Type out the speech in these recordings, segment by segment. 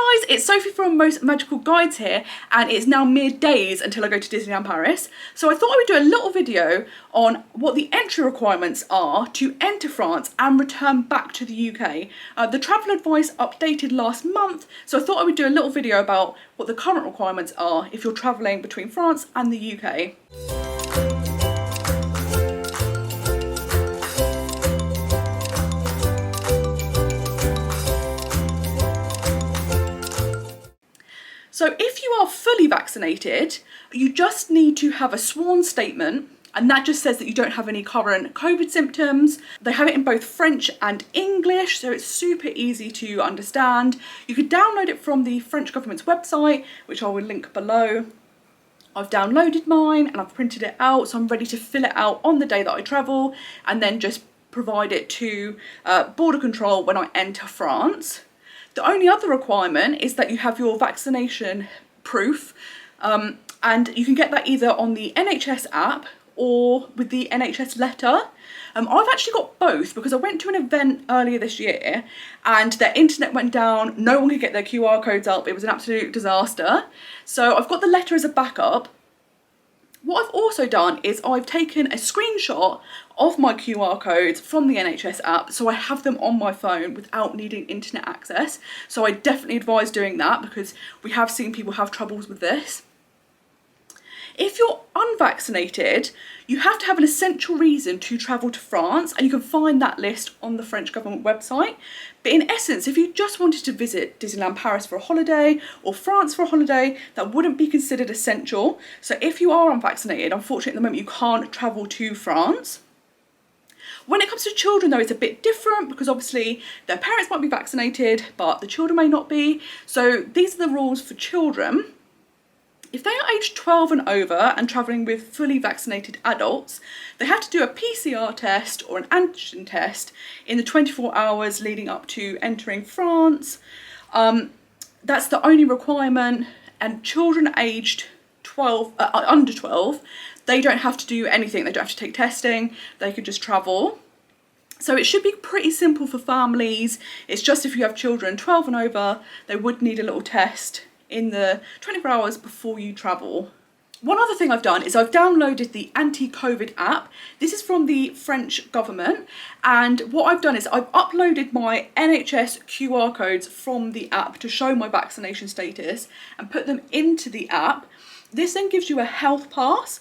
guys, it's Sophie from Most Magical Guides here, and it's now mere days until I go to Disneyland Paris. So I thought I would do a little video on what the entry requirements are to enter France and return back to the UK. The travel advice updated last month, so I thought I would do a little video about what the current requirements are if you're travelling between France and the UK. So if you are fully vaccinated, you just need to have a sworn statement, and that just says that you don't have any current COVID symptoms. They have it in both French and English, so it's super easy to understand. You could download it from the French government's website, which I will link below. I've downloaded mine and I've printed it out, so I'm ready to fill it out on the day that I travel and then just provide it to border control when I enter France. The only other requirement is that you have your vaccination proof, and you can get that either on the NHS app or with the NHS letter. I've actually got both because I went to an event earlier this year and their internet went down, no one could get their QR codes up, it was an absolute disaster. So I've got the letter as a backup. What I've also done is I've taken a screenshot of my QR codes from the NHS app, so I have them on my phone without needing internet access. So I definitely advise doing that because we have seen people have troubles with this. If you're unvaccinated, you have to have an essential reason to travel to France, and you can find that list on the French government website. But in essence, if you just wanted to visit Disneyland Paris for a holiday or France for a holiday, that wouldn't be considered essential. So if you are unvaccinated, unfortunately at the moment you can't travel to France. When it comes to children though, it's a bit different because obviously their parents might be vaccinated, but the children may not be. So these are the rules for children. If they are aged 12 and over and travelling with fully vaccinated adults, they have to do a PCR test or an antigen test in the 24 hours leading up to entering France. That's the only requirement, and children aged under 12, they don't have to do anything, they don't have to take testing, they can just travel. So it should be pretty simple for families. It's just if you have children 12 and over, they would need a little test in the 24 hours before you travel. One other thing I've done is I've downloaded the anti-COVID app. This is from the French government, and what I've done is I've uploaded my NHS QR codes from the app to show my vaccination status and put them into the app. This then gives you a health pass.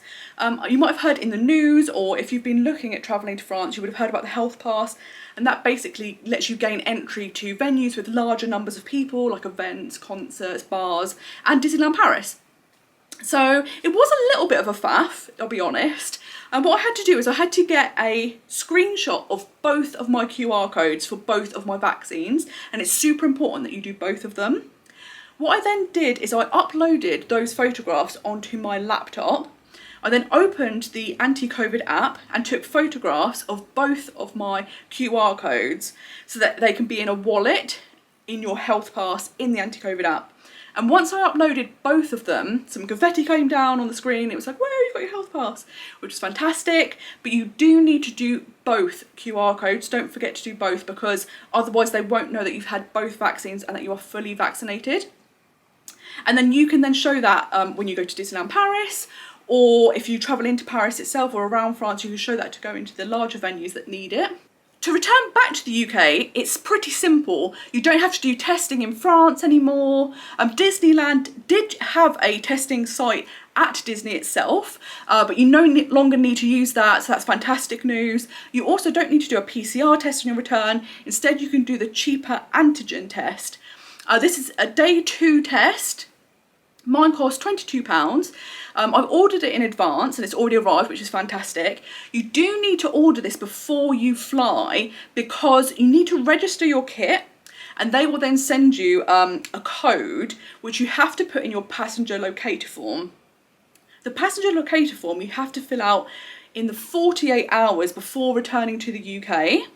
You might have heard in the news, or if you've been looking at travelling to France, you would have heard about the health pass, and that basically lets you gain entry to venues with larger numbers of people, like events, concerts, bars, and Disneyland Paris. So it was a little bit of a faff, I'll be honest. And what I had to do is I had to get a screenshot of both of my QR codes for both of my vaccines, and it's super important that you do both of them. What I then did is I uploaded those photographs onto my laptop. I then opened the anti-COVID app and took photographs of both of my QR codes so that they can be in a wallet in your health pass in the anti-COVID app. And once I uploaded both of them, some confetti came down on the screen. It was like, whoa, you've got your health pass, which is fantastic. But you do need to do both QR codes. Don't forget to do both, because otherwise they won't know that you've had both vaccines and that you are fully vaccinated. And then you can then show that when you go to Disneyland Paris, or if you travel into Paris itself or around France, you can show that to go into the larger venues that need it. To return back to the UK, it's pretty simple. You don't have to do testing in France anymore. Disneyland did have a testing site at Disney itself, but you no longer need to use that, so that's fantastic news. You also don't need to do a PCR test on your return. Instead, you can do the cheaper antigen test. This is a day 2 test. Mine cost £22. I've ordered it in advance and it's already arrived, which is fantastic. You do need to order this before you fly because you need to register your kit, and they will then send you a code which you have to put in your passenger locator form. The passenger locator form you have to fill out in the 48 hours before returning to the UK.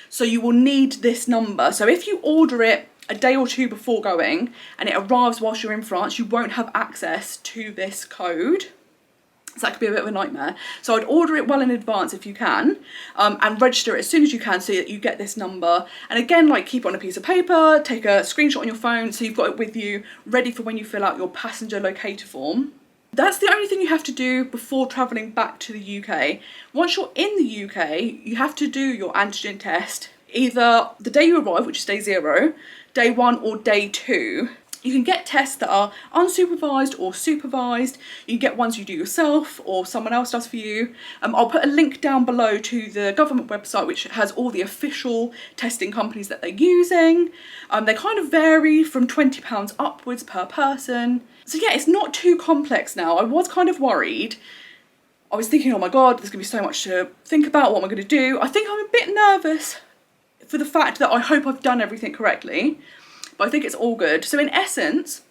So you will need this number. So if you order it a day or 2 before going and it arrives whilst you're in France, you won't have access to this code. So that could be a bit of a nightmare. So I'd order it well in advance if you can, and register it as soon as you can so that you get this number. And again, like, keep it on a piece of paper, take a screenshot on your phone so you've got it with you, ready for when you fill out your passenger locator form. That's the only thing you have to do before travelling back to the UK. Once you're in the UK, you have to do your antigen test, either the day you arrive, which is day 0, day 1 or day 2. You can get tests that are unsupervised or supervised. You can get ones you do yourself or someone else does for you. I'll put a link down below to the government website, which has all the official testing companies that they're using. They kind of vary from £20 upwards per person. So yeah, it's not too complex now. I was kind of worried. I was thinking, oh my God, there's gonna be so much to think about. What am I gonna do? I think I'm a bit nervous for the fact that I hope I've done everything correctly. But I think it's all good. So in essence,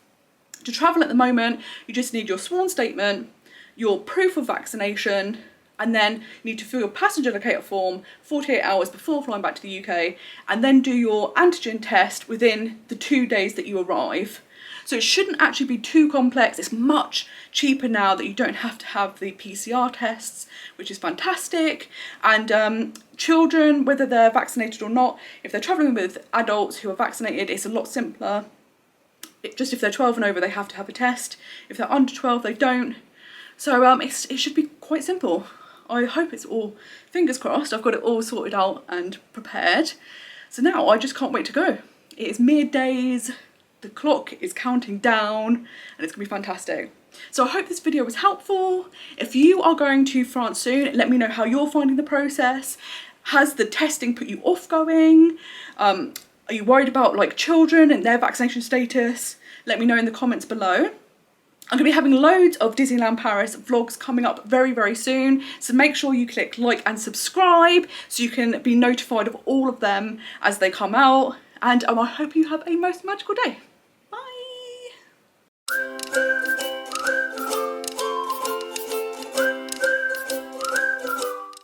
to travel at the moment, you just need your sworn statement, your proof of vaccination, and then you need to fill your passenger locator form 48 hours before flying back to the UK, and then do your antigen test within the 2 days that you arrive. So it shouldn't actually be too complex. It's much cheaper now that you don't have to have the PCR tests, which is fantastic. And children, whether they're vaccinated or not, if they're travelling with adults who are vaccinated, it's a lot simpler. Just if they're 12 and over, they have to have a test. If they're under 12, they don't. So it should be quite simple. I hope it's all, fingers crossed, I've got it all sorted out and prepared. So now I just can't wait to go. It is mere days. The clock is counting down and it's gonna be fantastic. So I hope this video was helpful. If you are going to France soon, let me know how you're finding the process. Has the testing put you off going? Are you worried about like children and their vaccination status? Let me know in the comments below. I'm gonna be having loads of Disneyland Paris vlogs coming up very, very soon. So make sure you click like and subscribe so you can be notified of all of them as they come out. And I hope you have a most magical day.